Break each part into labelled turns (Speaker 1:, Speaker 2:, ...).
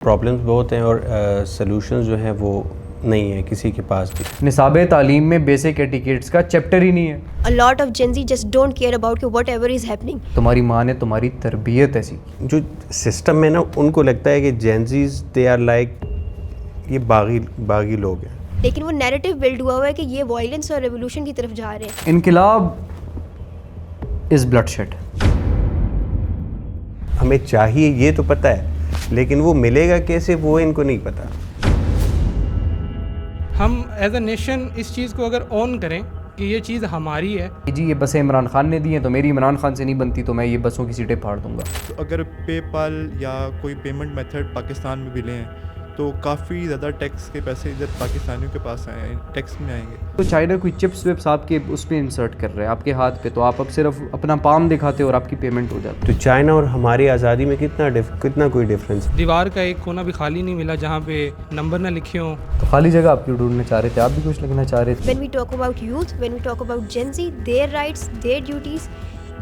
Speaker 1: Problems बहुत हैं और सॉल्यूशंस जो हैं वो नहीं है किसी के पास भी।
Speaker 2: निसाब तालीम में बेसिक एटिकेट्स का चैप्टर ही नहीं है।
Speaker 3: A lot of Gen Z just don't care about whatever is happening.
Speaker 2: तुम्हारी माँ ने तुम्हारी तरबियत ऐसी की।
Speaker 1: जो सिस्टम में ना उनको लगता है कि जेंजीज दे आर लाइक ये बागी लोग हैं।
Speaker 3: लेकिन वो नैरेटिव बिल्ड हुआ है कि ये वायलेंस और रेवोल्यूशन की तरफ जा रहे हैं।
Speaker 2: इनकलाब इज़ ब्लडशेड।
Speaker 1: हमें चाहिए ये तो पता है, लेकिन वो मिलेगा कैसे वो इनको नहीं पता।
Speaker 4: हम एज अ नेशन इस चीज़ को अगर ऑन करें कि ये चीज़ हमारी है।
Speaker 2: जी ये बसें इमरान खान ने दी हैं तो मेरी इमरान खान से नहीं बनती तो मैं ये बसों की सीटें फाड़ दूंगा।
Speaker 5: तो अगर पेपाल या कोई पेमेंट मेथड पाकिस्तान में भी लें तो काफ़ी ज़्यादा टैक्स के पैसे इधर पाकिस्तानियों के पास आए टैक्स में आएंगे।
Speaker 2: तो चाइना कोई चिप्स विप्स आपके उस पर इंसर्ट कर रहे हैं आपके हाथ पे, तो आप अब सिर्फ अपना पाम दिखाते हो और आपकी पेमेंट हो जाती है।
Speaker 1: तो चाइना और हमारी आज़ादी में कितना कोई डिफरेंस।
Speaker 4: दीवार का एक कोना भी खाली नहीं मिला जहाँ पे नंबर ना लिखे हों।
Speaker 2: तो खाली जगह आप क्यों ढूंढना चाह रहे थे? आप भी कुछ लिखना चाह रहे थे।
Speaker 3: When we talk about youth, when we talk about Gen Z, their rights, their duties,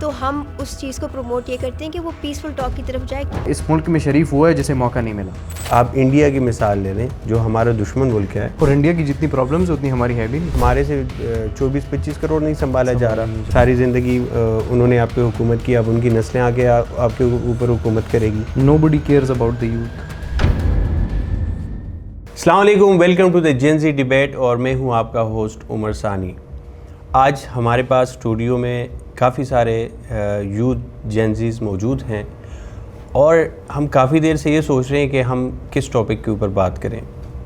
Speaker 3: तो हम उस चीज़ को प्रमोट ये करते हैं कि वो पीसफुल टॉक की तरफ जाए।
Speaker 2: इस मुल्क में शरीफ हुआ है जिसे मौका नहीं मिला।
Speaker 1: आप इंडिया की मिसाल ले लें जो हमारा दुश्मन मुल्क है,
Speaker 2: और इंडिया की जितनी प्रॉब्लम्स उतनी हमारी है भी नहीं।
Speaker 1: हमारे से 24-25 करोड़ नहीं संभाला जा रहा। सारी ज़िंदगी उन्होंने आप पे हुकूमत की, अब उनकी नस्लें आके आपके ऊपर हुकूमत करेगी।
Speaker 2: Nobody cares about the youth।
Speaker 1: अस्सलाम वालेकुम, welcome to the Gen Z debate और मैं हूं आपका होस्ट उमर सानी। आज हमारे पास स्टूडियो में काफ़ी सारे यूथ जेन ज़ीज़ मौजूद हैं और हम काफ़ी देर से ये सोच रहे हैं कि हम किस टॉपिक के ऊपर बात करें,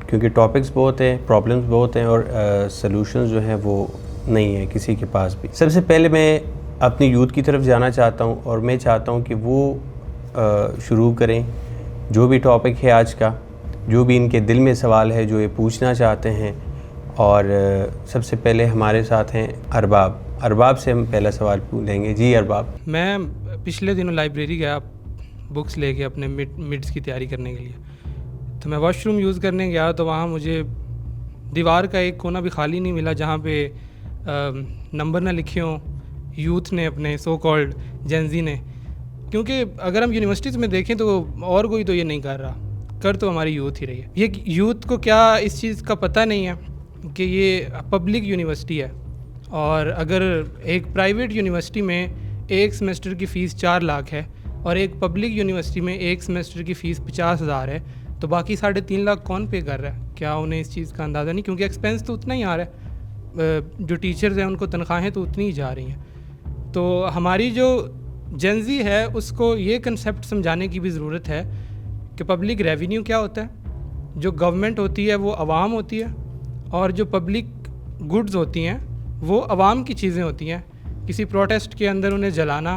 Speaker 1: क्योंकि टॉपिक्स बहुत हैं, प्रॉब्लम्स बहुत हैं और सॉल्यूशंस जो हैं वो नहीं है किसी के पास भी। सबसे पहले मैं अपनी यूथ की तरफ जाना चाहता हूं और मैं चाहता हूं कि वो शुरू करें जो भी टॉपिक है आज का, जो भी इनके दिल में सवाल है जो ये पूछना चाहते हैं। और सबसे पहले हमारे साथ हैं अरबाब से हम पहला सवाल पूछेंगे। जी अरबाब।
Speaker 4: मैं पिछले दिनों लाइब्रेरी गया बुक्स लेके अपने मिड्स की तैयारी करने के लिए, तो मैं वॉशरूम यूज़ करने गया तो वहाँ मुझे दीवार का एक कोना भी खाली नहीं मिला जहाँ पे नंबर ना लिखे हों यूथ ने, अपने सो कॉल्ड जेन ज़ी ने। क्योंकि अगर हम यूनिवर्सिटीज़ में देखें तो और कोई तो ये नहीं कर रहा, कर तो हमारी यूथ ही रही है। ये यूथ को क्या इस चीज़ का पता नहीं है कि ये पब्लिक यूनिवर्सिटी है, और अगर एक प्राइवेट यूनिवर्सिटी में एक सेमेस्टर की फ़ीस 4 लाख है और एक पब्लिक यूनिवर्सिटी में एक सेमेस्टर की फ़ीस 50,000 है, तो बाकी 3.5 लाख कौन पे कर रहा है? क्या उन्हें इस चीज़ का अंदाज़ा नहीं? क्योंकि एक्सपेंस तो उतना ही आ रहा है, जो टीचर्स हैं उनको तनख्वाहें तो उतनी ही जा रही हैं। तो हमारी जो जेन ज़ी है उसको ये कंसेप्ट समझाने की भी ज़रूरत है कि पब्लिक रेवेन्यू क्या होता है। जो गवर्नमेंट होती है वो अवाम होती है, और जो पब्लिक गुड्स होती हैं वो अवाम की चीज़ें होती हैं। किसी प्रोटेस्ट के अंदर उन्हें जलाना,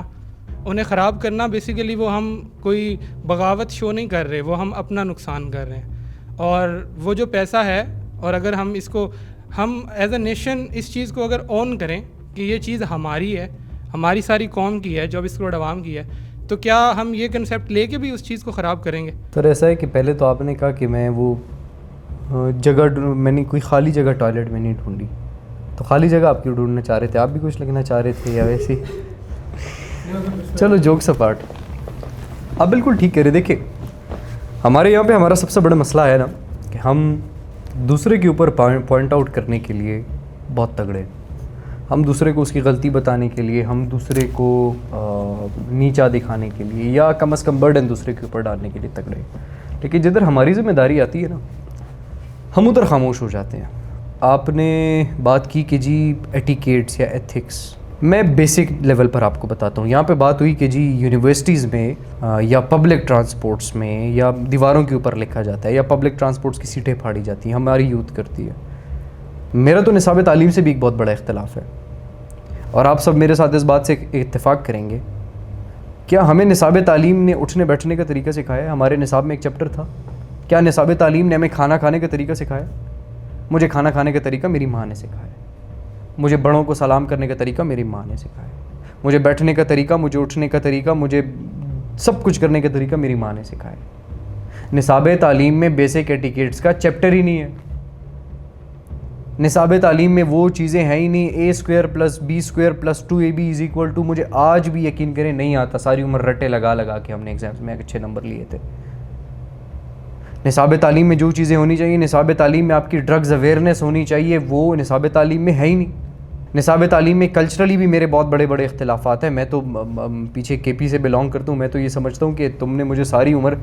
Speaker 4: उन्हें ख़राब करना, बेसिकली वो हम कोई बगावत शो नहीं कर रहे, वो हम अपना नुकसान कर रहे हैं। और वो जो पैसा है, और अगर हम इसको हम एज अ नेशन इस चीज़ को अगर ऑन करें कि ये चीज़ हमारी है, हमारी सारी कौम की है, 24 करोड़ अवाम की है, तो क्या हम ये कंसेप्ट लेके भी उस चीज़ को ख़राब करेंगे?
Speaker 2: तो ऐसा है कि पहले तो आपने कहा कि मैं वो मैंने कोई खाली जगह टॉयलेट में नहीं ढूंढी, तो खाली जगह आप क्यों ढूंढना चाह रहे थे? आप भी कुछ लिखना चाह रहे थे या वैसे ही? चलो जोक्स अपार्ट, आप बिल्कुल ठीक कह रहे। देखिए हमारे यहाँ पे हमारा सबसे बड़ा मसला है ना कि हम दूसरे के ऊपर पॉइंट आउट करने के लिए बहुत तगड़े हैं। हम दूसरे को उसकी गलती बताने के लिए, हम दूसरे को नीचा दिखाने के लिए, या कम अज़ कम बर्डन दूसरे के ऊपर डालने के लिए तगड़े हैं। लेकिन जिधर हमारी ज़िम्मेदारी आती है ना, हम उधर खामोश हो जाते हैं। आपने बात की कि जी एटिकेट्स या एथिक्स, मैं बेसिक लेवल पर आपको बताता हूँ। यहाँ पे बात हुई कि जी यूनिवर्सिटीज़ में या पब्लिक ट्रांसपोर्ट्स में या दीवारों के ऊपर लिखा जाता है या पब्लिक ट्रांसपोर्ट्स की सीटें फाड़ी जाती हैं, हमारी यूथ करती है। मेरा तो निसाब तालीम से भी एक बहुत बड़ा इख्तलाफ है, और आप सब मेरे साथ इस बात से इत्तेफाक करेंगे। क्या हमें निसाब तालीम ने उठने बैठने का तरीका सिखाया है? हमारे निसाब में एक चैप्टर था। क्या निसाब तालीम ने हमें खाना खाने का तरीका सिखाया? मुझे खाना खाने का तरीका मेरी माँ ने सिखाया। मुझे बड़ों को सलाम करने का तरीका मेरी माँ ने सिखाया। मुझे बैठने का तरीका, मुझे उठने का तरीका, मुझे सब कुछ करने का तरीका मेरी माँ ने सिखाया। निसाब तालीम में बेसिक एटिकेट्स का चैप्टर ही नहीं है। निसाब तालीम में वो चीज़ें हैं ही नहीं। a² + b² + 2ab = मुझे आज भी यकीन करें नहीं आता। सारी उम्र रट्टे लगा लगा के हमने एग्ज़ाम्स में अच्छे नंबर लिए थे। निसाब तालीम में जो चीज़ें होनी चाहिए, निसाब तालीम में आपकी ड्रग्स अवेयरनेस होनी चाहिए, वो निसाब तालीम में है ही नहीं। निसाब तालीम में कल्चरली भी मेरे बहुत बड़े बड़े इख्तिलाफ़ात हैं। मैं तो पीछे केपी से बिलोंग करता हूँ। मैं तो ये समझता हूँ कि तुमने मुझे सारी उम्र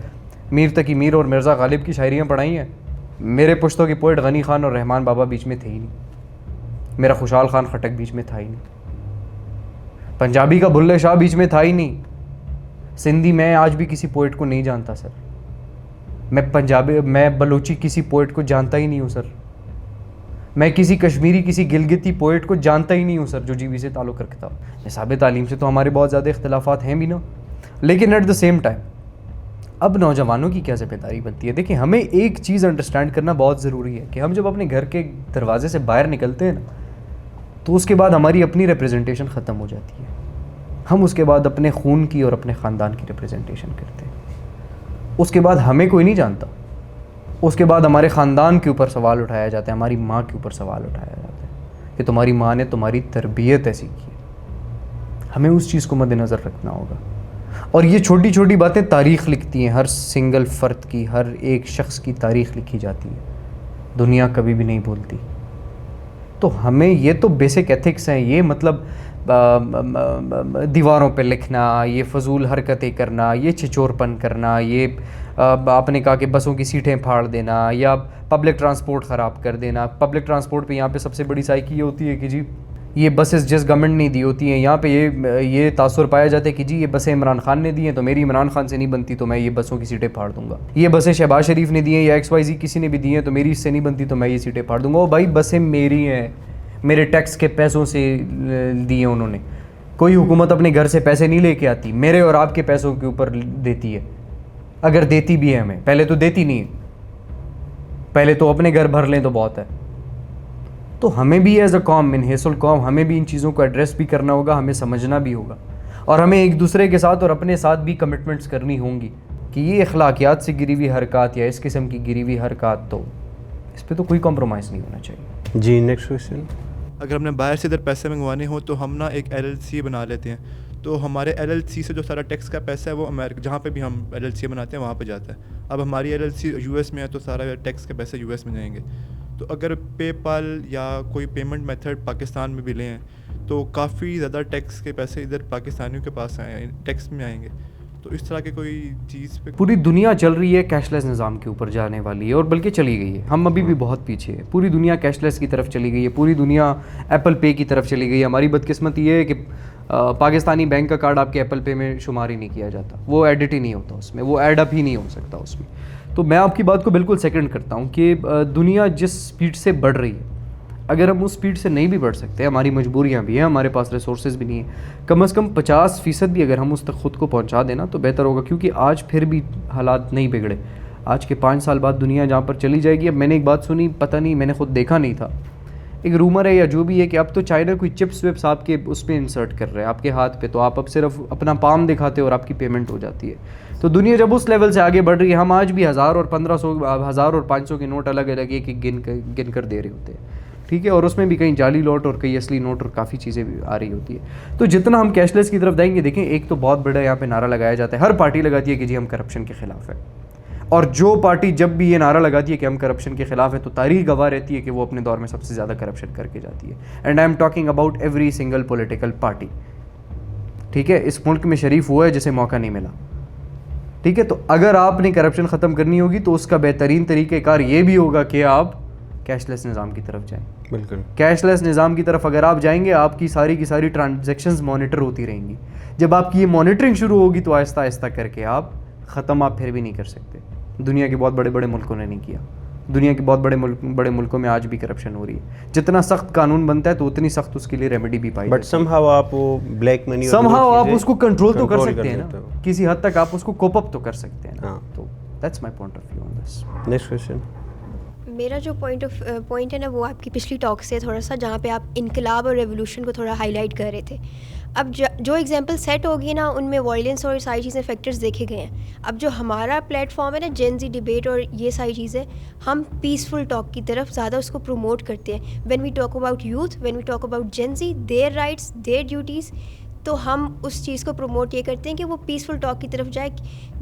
Speaker 2: मीर तकी मीर और मिर्ज़ा गालिब की शायरियाँ पढ़ाई हैं। मेरे पुश्तों के पोइट गनी खान और रहमान बाबा बीच में थे ही नहीं। मेरा खुशहाल खान खटक बीच में था ही नहीं। पंजाबी का बुल्ले शाह बीच में था ही नहीं। सिंधी मैं आज भी किसी पोइट को नहीं जानता सर। मैं बलोची किसी पोइट को जानता ही नहीं हूँ सर। मैं किसी कश्मीरी किसी गिलगिती पोइट को जानता ही नहीं हूँ सर जो जीबी से ताल्लुक़ रखता। निसाब तालीम से तो हमारे बहुत ज़्यादा इख्तिलाफ़ात हैं भी ना, लेकिन एट द सेम टाइम अब नौजवानों की क्या ज़िम्मेदारी बनती है। देखिए, हमें एक चीज़ अंडरस्टैंड करना बहुत ज़रूरी है कि हम जब अपने घर के दरवाजे से बाहर निकलते हैं ना, तो उसके बाद हमारी अपनी रिप्रेजेंटेशन ख़त्म हो जाती है। हम उसके बाद अपने खून की और अपने ख़ानदान की रिप्रेजेंटेशन करते हैं। उसके बाद हमें कोई नहीं जानता। उसके बाद हमारे ख़ानदान के ऊपर सवाल उठाया जाता है, हमारी माँ के ऊपर सवाल उठाया जाता है कि तुम्हारी माँ ने तुम्हारी तरबियत ऐसी की है। हमें उस चीज़ को मद्देनज़र रखना होगा। और ये छोटी छोटी बातें तारीख़ लिखती हैं, हर सिंगल फ़र्द की, हर एक शख्स की तारीख़ लिखी जाती है, दुनिया कभी भी नहीं भूलती। तो हमें ये तो बेसिक एथिक्स हैं। ये मतलब दीवारों पे लिखना, ये फजूल हरकतें करना, ये छिचोरपन करना, ये आपने कहा कि बसों की सीटें फाड़ देना या पब्लिक ट्रांसपोर्ट ख़राब कर देना। पब्लिक ट्रांसपोर्ट पे यहाँ पे सबसे बड़ी साइकी ये होती है कि जी ये बसेस जिस गवर्नमेंट ने दी होती हैं, यहाँ पे ये तासुर पाया जाता है कि जी ये बसें इमरान खान ने दी हैं तो मेरी इमरान खान से नहीं बनती तो मैं ये बसों की सीटें फाड़ दूंगा। ये बसें शहबाज शरीफ ने दी हैं या XYZ किसी ने भी दी हैं तो मेरी इससे नहीं बनती तो मैं ये सीटें फाड़ दूंगा। ओ भाई, बसें मेरी हैं, मेरे टैक्स के पैसों से दिए उन्होंने। कोई हुकूमत अपने घर से पैसे नहीं लेके आती, मेरे और आपके पैसों के ऊपर देती है। अगर देती भी है हमें, पहले तो देती नहीं है, पहले तो अपने घर भर लें तो बहुत है। तो हमें भी एज अ कौम, इन हेसल कौम, हमें भी इन चीज़ों को एड्रेस भी करना होगा, हमें समझना भी होगा और हमें एक दूसरे के साथ और अपने साथ भी कमिटमेंट्स करनी होंगी कि ये अखलाकियात से गिरी हुई हरकत या इस किस्म की गिरी हुई हरकत, तो इस पर तो कोई कॉम्प्रोमाइज़ नहीं होना चाहिए।
Speaker 1: जी, नेक्स्ट क्वेश्चन।
Speaker 5: अगर हमने बाहर से इधर पैसे मंगवाने हो तो हम ना एक LLC बना लेते हैं, तो हमारे LLC से जो सारा टैक्स का पैसा है वो अमेरिका, जहाँ पे भी हम LLC बनाते हैं वहाँ पे जाता है। अब हमारी LLC US में है तो सारा टैक्स के पैसे US में जाएंगे। तो अगर पेपाल या कोई पेमेंट मेथड पाकिस्तान में भी लें तो काफ़ी ज़्यादा टैक्स के पैसे इधर पाकिस्तानियों के पास आए टैक्स में आएंगे। तो इस तरह की कोई चीज़ पे
Speaker 2: पूरी दुनिया चल रही है कैशलेस निज़ाम के ऊपर जाने वाली है और बल्कि चली गई है। हम अभी भी बहुत पीछे हैं। पूरी दुनिया कैशलेस की तरफ चली गई है, पूरी दुनिया एप्पल पे की तरफ चली गई है। हमारी बदकिस्मती ये है कि पाकिस्तानी बैंक का कार्ड आपके एप्पल पे में शुमार ही नहीं किया जाता, वो एडिट ही नहीं होता उसमें, वो एड अप ही नहीं हो सकता उसमें। तो मैं आपकी बात को बिल्कुल सेकंड करता हूँ कि दुनिया जिस स्पीड से बढ़ रही है, अगर हम उस स्पीड से नहीं भी बढ़ सकते, हमारी मजबूरियाँ भी हैं, हमारे पास रिसोर्सेज भी नहीं है, कम से कम 50% भी अगर हम उस तक ख़ुद को पहुँचा देना तो बेहतर होगा। क्योंकि आज फिर भी हालात नहीं बिगड़े। आज के 5 साल बाद दुनिया जहाँ पर चली जाएगी। अब मैंने एक बात सुनी, पता नहीं, मैंने खुद देखा नहीं था, एक रूमर है या जो भी है कि अब तो चाइना कोई चिप्स विप्स आपके उस पर इंसर्ट कर रहे हैं आपके हाथ पे, तो आप अब सिर्फ अपना पाम दिखाते हो और आपकी पेमेंट हो जाती है। तो दुनिया जब उस लेवल से आगे बढ़ रही है, हम आज भी 1000 और 1500, 1000 और 500 के नोट अलग अलग एक गिन कर दे रहे होते हैं, ठीक है। और उसमें भी कहीं जाली नोट और कहीं असली नोट और काफ़ी चीज़ें भी आ रही होती है। तो जितना हम कैशलेस की तरफ जाएंगे, देखें एक तो बहुत बड़ा यहाँ पे नारा लगाया जाता है, हर पार्टी लगाती है कि जी हम करप्शन के ख़िलाफ़ है। और जो पार्टी जब भी ये नारा लगाती है कि हम करप्शन के ख़िलाफ़ है तो तारीख गवाह रहती है कि वो अपने दौर में सबसे ज़्यादा करप्शन करके जाती है। And I am talking about every single political party, ठीक है। इस मुल्क में शरीफ हुआ है जिसे मौका नहीं मिला, ठीक है। तो अगर आपने करप्शन ख़त्म करनी होगी तो उसका बेहतरीन तरीक़ेकार ये भी होगा कि आप कैशलेस निज़ाम की तरफ जाएं।
Speaker 1: बिल्कुल,
Speaker 2: कैशलेस निज़ाम की तरफ अगर आप जाएंगे, आपकी सारी की सारी ट्रांजैक्शंस मॉनिटर होती रहेंगी। जब आपकी ये मॉनिटरिंग शुरू होगी तो आहिस्ता आहिस्ता करके आप ख़त्म आप फिर भी नहीं कर सकते। दुनिया के बहुत बड़े बड़े मुल्कों ने नहीं किया। दुनिया के बहुत बड़े मुल्कों में आज भी करप्शन हो रही है। जितना सख्त कानून बनता है तो उतनी सख्त उसके लिए रेमेडी भी पाई,
Speaker 1: बट समहाउ आप वो ब्लैक मनी
Speaker 2: समहाउ आप उसको कंट्रोल तो कर सकते हैं ना, किसी हद तक आप उसको कोप अप तो कर सकते हैं ना। तो that's my point of view on this.
Speaker 1: Next question.
Speaker 3: मेरा जो पॉइंट है ना, वो आपकी पिछली टॉक से थोड़ा सा, जहाँ पे आप इनकलाब और रेवोल्यूशन को थोड़ा हाईलाइट कर रहे थे। अब जो एग्जांपल सेट होगी ना, उनमें वायलेंस और सारी चीज़ें फैक्टर्स देखे गए हैं। अब जो हमारा प्लेटफॉर्म है ना, जेन ज़ी डिबेट और ये सारी चीज़ें, हम पीसफुल टॉक की तरफ ज़्यादा उसको प्रमोट करते हैं। When we talk about youth, when we talk about Gen Z, their rights, their duties, तो हम उस चीज़ को प्रमोट ये करते हैं कि वो पीसफुल टॉक की तरफ जाए।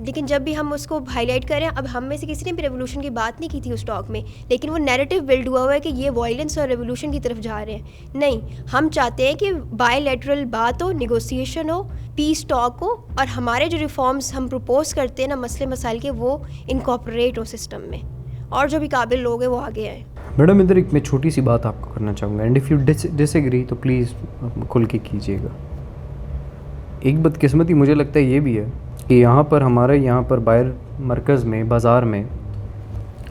Speaker 3: लेकिन जब भी हम उसको हाईलाइट करें, अब हम में से किसी ने भी रेवोल्यूशन की बात नहीं की थी उस टॉक में, लेकिन वो नैरेटिव बिल्ड हुआ हुआ है कि ये वायलेंस और रेवोल्यूशन की तरफ जा रहे हैं। नहीं, हम चाहते हैं कि बायलैटरल बात हो, निगोसिएशन हो, पीस टॉक हो, और हमारे जो रिफॉर्म्स हम प्रपोज करते हैं ना मसले मसाइल के, वो इनकॉर्पोरेट हो सिस्टम में, और जो भी काबिल लोग हैं वो आगे आएँ।
Speaker 2: मैडम इधर एक मैं छोटी सी बात आपको करना चाहूँगा, एंड इफ़ यू डिसएग्री तो प्लीज़ खुल के कीजिएगा। एक बदकिस्मती मुझे लगता है ये भी है कि हमारे यहाँ पर बाहर मरकज़ में, बाज़ार में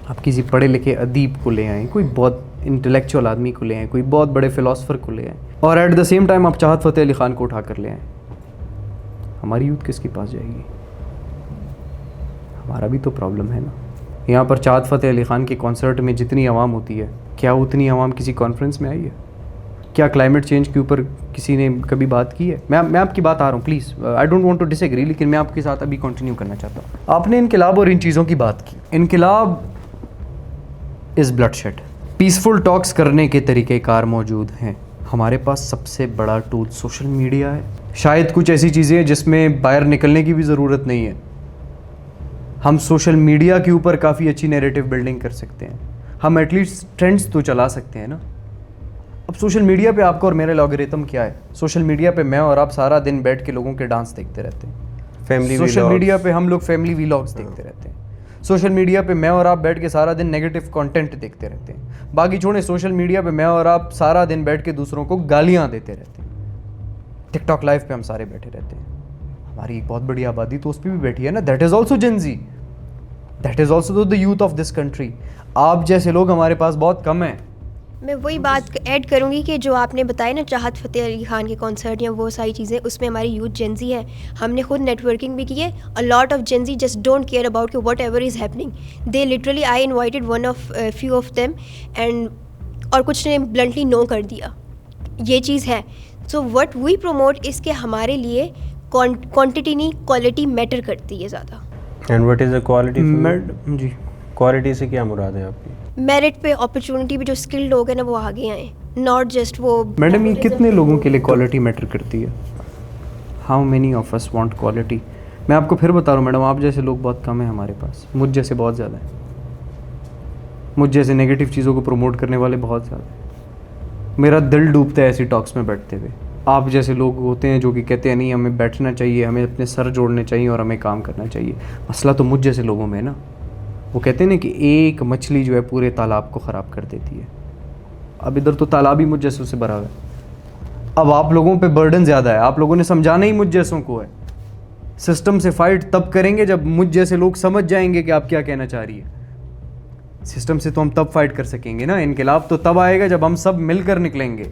Speaker 2: आप किसी पढ़े लिखे अदीब को ले आएँ, कोई बहुत इंटेलेक्चुअल आदमी को ले आएँ, कोई बहुत बड़े फ़िलासफ़र को ले आएँ, और एट द सेम टाइम आप चाहत फ़तेह अली ख़ान को उठा कर ले आएँ, हमारी यूथ किसके पास जाएगी? हमारा भी तो प्रॉब्लम है ना। यहाँ पर चाहत फ़तेह अली ख़ान के कॉन्सर्ट में जितनी आवाम होती है, क्या उतनी आवाम किसी कॉन्फ्रेंस में आई है? क्या क्लाइमेट चेंज के ऊपर किसी ने कभी बात की है? मैं आपकी बात आ रहा हूँ, please I don't want to disagree, लेकिन मैं आपके साथ अभी कंटिन्यू करना चाहता हूँ। आपने इनकलाब और इन चीज़ों की बात की। इनकलाब इज़ ब्लडशेड। पीसफुल टॉक्स करने के तरीक़ेकार मौजूद हैं। हमारे पास सबसे बड़ा टूल सोशल मीडिया है। शायद कुछ ऐसी चीज़ें हैं जिसमें बाहर निकलने की भी ज़रूरत नहीं है। हम सोशल मीडिया के ऊपर काफ़ी अच्छी नैरेटिव बिल्डिंग कर सकते हैं। हम एटलीस्ट ट्रेंड्स तो चला सकते हैं ना। अब सोशल मीडिया पे आपका और मेरा लॉगरिथम क्या है? सोशल मीडिया पे मैं और आप सारा दिन बैठ के लोगों के डांस देखते रहते हैं।
Speaker 1: फैमिली
Speaker 2: सोशल मीडिया पे हम लोग फैमिली वीलॉग्स देखते रहते हैं। सोशल मीडिया पे मैं और आप बैठ के सारा दिन नेगेटिव कंटेंट देखते रहते हैं। बाकी छोड़े, सोशल मीडिया पे मैं और आप सारा दिन बैठ के दूसरों को गालियाँ देते रहते हैं। टिकटॉक लाइव पे हम सारे बैठे रहते हैं। हमारी एक बहुत बड़ी आबादी तो उस पर भी बैठी है ना। That is also Gen Z, that is also the youth of this country. आप जैसे लोग हमारे पास बहुत कम हैं।
Speaker 3: मैं वही बात ऐड करूंगी कि जो आपने बताया ना चाहत फ़तेह अली ख़ान के कॉन्सर्ट या वो सारी चीज़ें, उसमें हमारी यूथ जेंजी है। हमने खुद नेटवर्किंग भी की है। A lot of Gen Z just don't care about what ever is happening. They literally, I invited one of few of them and और कुछ ने ब्लंटली नो कर दिया। ये चीज़ है। सो व्हाट वी प्रमोट इसके हमारे लिए क्वांटिटी नहीं क्वालिटी मैटर करती है ज़्यादा।
Speaker 1: And what is the quality?
Speaker 2: जी,
Speaker 1: क्वालिटी से क्या मुराद है आपकी?
Speaker 3: मेरिट पे, अपॉर्चुनिटी पे जो स्किल्ड लोग हैं ना वो आगे आए, नॉट जस्ट वो।
Speaker 2: मैडम ये कितने लोगों के लिए क्वालिटी मैटर करती है? How many of us want quality? मैं आपको फिर बता रहा हूँ मैडम, आप जैसे लोग बहुत कम हैं हमारे पास। मुझ जैसे बहुत ज़्यादा हैं। मुझ जैसे नेगेटिव चीज़ों को प्रमोट करने वाले बहुत ज़्यादा हैं। मेरा दिल डूबता है ऐसी टॉक्स में बैठते हुए। आप जैसे लोग होते हैं जो कि कहते हैं नहीं, हमें बैठना चाहिए, हमें अपने सर जोड़ने चाहिए और हमें काम करना चाहिए। मसला तो मुझ जैसे लोगों में है ना। वो कहते हैं ना कि एक मछली जो है पूरे तालाब को ख़राब कर देती है। अब इधर तो तालाब ही मुझ जैसों से भरा हुआ है। अब आप लोगों पे बर्डन ज़्यादा है। आप लोगों ने समझाना ही मुझ जैसों को है। सिस्टम से फाइट तब करेंगे जब मुझ जैसे लोग समझ जाएंगे कि आप क्या कहना चाह रही है। सिस्टम से तो हम तब फाइट कर सकेंगे ना। इनकलाब तो तब आएगा जब हम सब मिलकर निकलेंगे।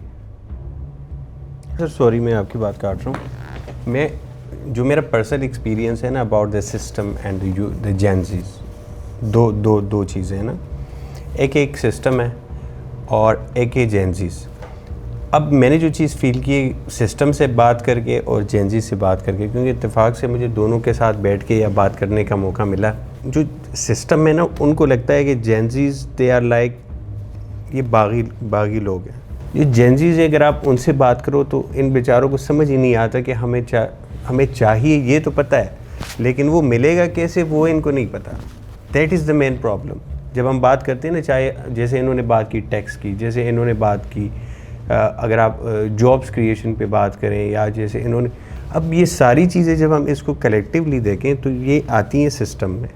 Speaker 1: सर सॉरी, मैं आपकी बात काट रहा हूँ। जो मेरा पर्सनल एक्सपीरियंस है ना about the system and the Gen Zs, दो चीज़ें हैं ना। एक सिस्टम है और एक जेंजीज। अब मैंने जो चीज़ फील की सिस्टम से बात करके और जेंजी से बात करके, क्योंकि इत्तेफाक से मुझे दोनों के साथ बैठ के या बात करने का मौका मिला। जो सिस्टम है ना, उनको लगता है कि जेंजीज दे आर लाइक ये बागी लोग हैं। ये जेंजीज अगर आप उनसे बात करो तो इन बेचारों को समझ ही नहीं आता कि हमें चाहिए ये तो पता है, लेकिन वो मिलेगा कैसे वो इनको नहीं पता। That is the main problem. जब हम बात करते हैं ना, चाहे जैसे इन्होंने बात की टैक्स की, जैसे इन्होंने बात की अगर आप जॉब्स क्रिएशन पे बात करें, या जैसे इन्होंने, अब ये सारी चीज़ें जब हम इसको कलेक्टिवली देखें तो ये आती हैं सिस्टम में।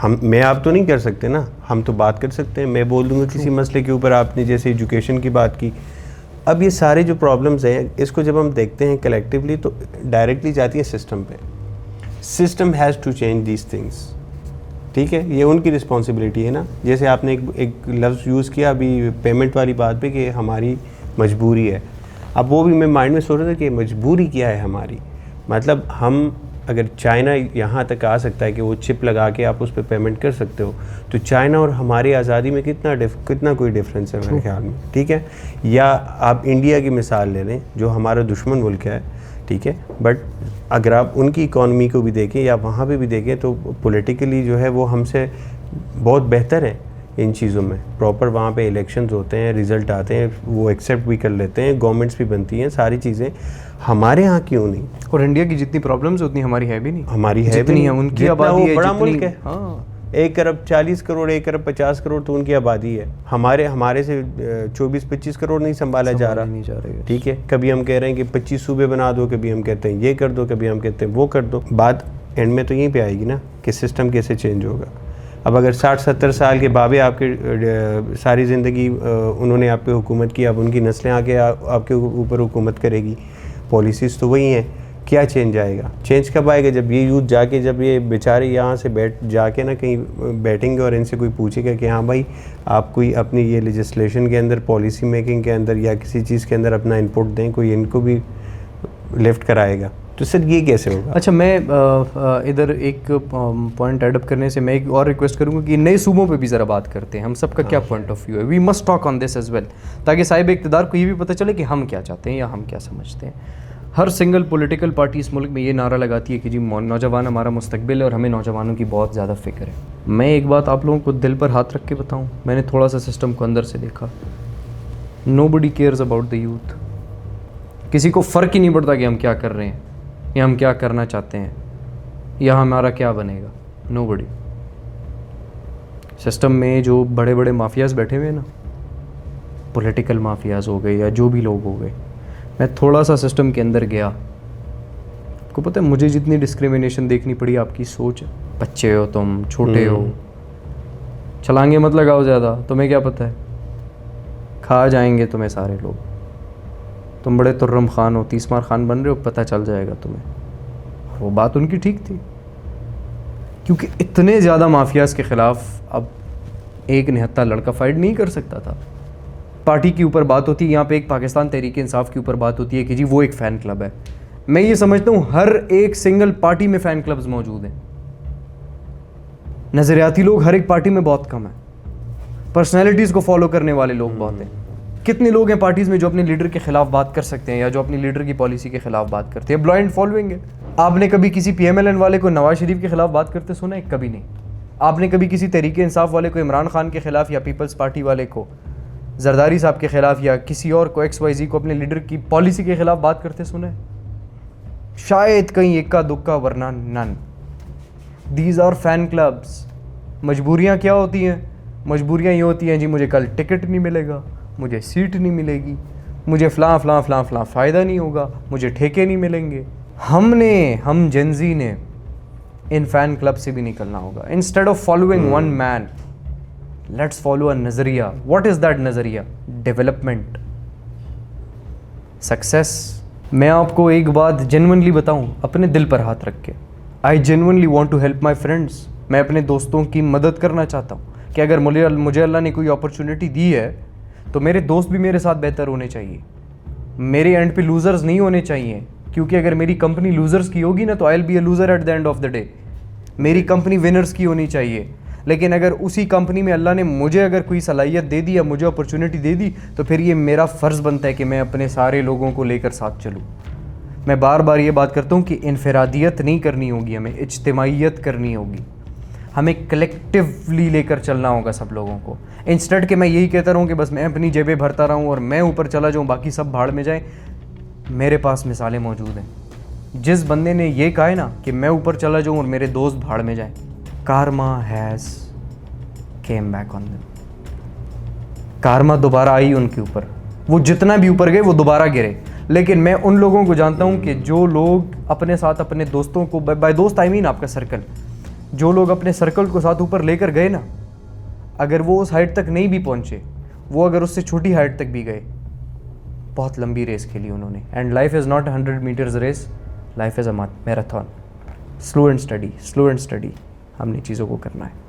Speaker 1: मैं आप तो नहीं कर सकते ना, हम तो बात कर सकते हैं। मैं बोल दूँगा किसी मसले के ऊपर, आपने जैसे एजुकेशन की बात की। अब ये सारे जो प्रॉब्लम्स हैं, इसको जब हम देखते हैं कलेक्टिवली तो डायरेक्टली जाती है सिस्टम पे। System has to change these things. ठीक है, ये उनकी रिस्पॉन्सिबिलिटी है ना। जैसे आपने एक लफ्ज़ यूज़ किया अभी पेमेंट वाली बात पे कि हमारी मजबूरी है। अब वो भी मैं माइंड में सोच रहा था कि मजबूरी क्या है हमारी। मतलब हम अगर चाइना यहाँ तक आ सकता है कि वो चिप लगा के आप उस पर पेमेंट कर सकते हो, तो चाइना और हमारी आज़ादी में कितना कोई डिफरेंस है मेरे ख्याल में। ठीक है, या आप इंडिया की मिसाल ले लें जो हमारा दुश्मन मुल्क है। ठीक है, बट अगर आप उनकी इकॉनमी को भी देखें या वहाँ पे भी देखें तो पॉलिटिकली जो है वो हमसे बहुत बेहतर है। इन चीज़ों में। प्रॉपर वहाँ पे इलेक्शंस होते हैं, रिज़ल्ट आते हैं, वो एक्सेप्ट भी कर लेते हैं, गवर्नमेंट्स भी बनती हैं, सारी चीज़ें। हमारे यहाँ क्यों नहीं?
Speaker 2: और इंडिया की जितनी प्रॉब्लम्स उतनी हमारी है भी नहीं,
Speaker 1: हमारी है भी
Speaker 2: जितनी
Speaker 1: नहीं।
Speaker 2: है उनकी
Speaker 1: जितना
Speaker 2: आबादी
Speaker 1: वो
Speaker 2: है,
Speaker 1: बड़ा
Speaker 2: जितनी
Speaker 1: मुल्क है।
Speaker 2: हाँ
Speaker 1: 1 अरब 40 करोड़, 1 अरब 50 करोड़ तो उनकी आबादी है। हमारे से 24-25 करोड़ नहीं संभाला जा रहा।
Speaker 2: नहीं जा रही है।
Speaker 1: ठीक है, कभी हम कह रहे हैं कि 25 सूबे बना दो, कभी हम कहते हैं ये कर दो, कभी हम कहते हैं वो कर दो। बात एंड में तो यहीं पे आएगी ना कि सिस्टम कैसे चेंज होगा। अब अगर 60-70 साल के बाबे आपके सारी ज़िंदगी उन्होंने आप पे हुकूमत की, अब उनकी नस्लें आके आपके ऊपर हुकूमत करेगी, पॉलिसीज़ तो वही हैं, क्या चेंज आएगा? चेंज कब आएगा? जब ये यूथ जाके, जब ये बेचारे यहाँ से बैठ जाके ना कहीं बैठेंगे और इनसे कोई पूछेगा कि हाँ भाई आप कोई अपनी ये लेजिस्लेशन के अंदर, पॉलिसी मेकिंग के अंदर या किसी चीज़ के अंदर अपना इनपुट दें, कोई इनको भी लिफ्ट कराएगा, तो सर ये कैसे होगा?
Speaker 2: अच्छा, मैं इधर एक पॉइंट एडअप करने से मैं एक और रिक्वेस्ट करूंगा कि नए सूबों पे भी ज़रा बात करते हैं, हम सबका क्या पॉइंट ऑफ व्यू है। We must talk on this as well, ताकि साहिब इक़्तिदार को ये भी पता चले कि हम क्या चाहते हैं या हम क्या समझते हैं। हर सिंगल पॉलिटिकल पार्टी इस मुल्क में ये नारा लगाती है कि जी नौजवान हमारा मुस्तकबिल है और हमें नौजवानों की बहुत ज़्यादा फ़िक्र है। मैं एक बात आप लोगों को दिल पर हाथ रख के बताऊँ, मैंने थोड़ा सा सिस्टम को अंदर से देखा। Nobody cares about the youth. किसी को फ़र्क ही नहीं पड़ता कि हम क्या कर रहे हैं या हम क्या करना चाहते हैं या हमारा क्या बनेगा। नोबडी। सिस्टम में जो बड़े बड़े माफियाज़ बैठे हुए हैं ना, पॉलिटिकल माफियाज़ हो गए या जो भी लोग हो गए, मैं थोड़ा सा सिस्टम के अंदर गया, आपको पता है मुझे जितनी डिस्क्रिमिनेशन देखनी पड़ी आपकी सोच है। बच्चे हो तुम, छोटे हो, छलांगे मत लगाओ ज़्यादा, तुम्हें क्या पता है, खा जाएंगे तुम्हें सारे लोग। तुम बड़े तुर्रम खान हो, तीसमार खान बन रहे हो, पता चल जाएगा तुम्हें। वो बात उनकी ठीक थी, क्योंकि इतने ज़्यादा माफियाज़ के ख़िलाफ़ अब एक निहत्था लड़का फाइट नहीं कर सकता था। पार्टी के ऊपर बात होती है, यहाँ पे एक पाकिस्तान तहरीक इंसाफ के ऊपर बात होती है कि जी वो एक फ़ैन क्लब है। मैं ये समझता हूँ हर एक सिंगल पार्टी में फ़ैन क्लब्स मौजूद हैं। नज़रियाती लोग हर एक पार्टी में बहुत कम है, पर्सनैलिटीज़ को फॉलो करने वाले लोग बहुत हैं। कितने लोग हैं पार्टीज़ में जो अपने लीडर के ख़िलाफ़ बात कर सकते हैं या जो अपनी लीडर की पॉलिसी के ख़िलाफ़ बात करते हैं। ब्लाइंड फॉलोइंग है। आपने कभी किसी PMLN वाले को नवाज शरीफ के ख़िलाफ़ बात करते सुना है? कभी नहीं। आपने कभी किसी तहरीक इंसाफ वाले को इमरान खान के ख़िलाफ़ या पीपल्स पार्टी वाले को जरदारी साहब के ख़िलाफ़ या किसी और को XYZ को अपने लीडर की पॉलिसी के ख़िलाफ़ बात करते सुना है? शायद कहीं इक्का दुक्का, वरना none. These are fan clubs. मजबूरियाँ क्या होती हैं? मजबूरियाँ ये होती हैं जी मुझे कल टिकट नहीं मिलेगा, मुझे सीट नहीं मिलेगी, मुझे फ़लाँ फ़ायदा नहीं होगा, मुझे ठेके नहीं मिलेंगे। हम जेंजी ने इन फ़ैन क्लब से भी निकलना होगा। Instead of following one man, let's follow a नज़रिया। व्हाट इज़ दैट नज़रिया? Development, success. मैं आपको एक बात जेन्युइनली बताऊं, अपने दिल पर हाथ रख के, I genuinely want to help my friends. मैं अपने दोस्तों की मदद करना चाहता हूं कि अगर मुझे अल्लाह ने कोई अपॉर्चुनिटी दी है तो मेरे दोस्त भी मेरे साथ बेहतर होने चाहिए, मेरे एंड पे लूज़र्स नहीं होने चाहिए। क्योंकि अगर मेरी कंपनी लूज़र्स की होगी ना तो I will be a loser at the end of the day. मेरी कंपनी विनर्स की होनी चाहिए। लेकिन अगर उसी कंपनी में अल्लाह ने मुझे अगर कोई सलाहियत दे दी या मुझे अपॉर्चुनिटी दे दी तो फिर ये मेरा फ़र्ज़ बनता है कि मैं अपने सारे लोगों को लेकर साथ चलूँ। मैं बार बार ये बात करता हूँ कि इनफरादियत नहीं करनी होगी, हमें इज्तिमाइयत करनी होगी, हमें कलेक्टिवली लेकर चलना होगा सब लोगों को। इंस्टेड कि मैं यही कहता रहूँ कि बस मैं अपनी जेबें भरता रहूँ और मैं ऊपर चला जाऊँ, बाकी सब भाड़ में जाएँ। मेरे पास मिसालें मौजूद हैं। जिस बंदे ने ये कहा है ना कि मैं ऊपर चला जाऊँ और मेरे दोस्त भाड़ में जाएँ, Karma has came back on them. Karma दोबारा आई उनके ऊपर। वो जितना भी ऊपर गए वो दोबारा गिरे। लेकिन मैं उन लोगों को जानता हूँ कि जो लोग अपने साथ अपने दोस्तों को, बाय दोस्त आई मीन आपका सर्कल, जो लोग अपने सर्कल को साथ ऊपर लेकर गए ना, अगर वो उस हाइट तक नहीं भी पहुँचे, वो अगर उससे छोटी हाइट तक भी गए, बहुत लंबी रेस खेली उन्होंने। And life is not 100 metres race, life is a marathon. Slow and steady हमने चीज़ों को करना है।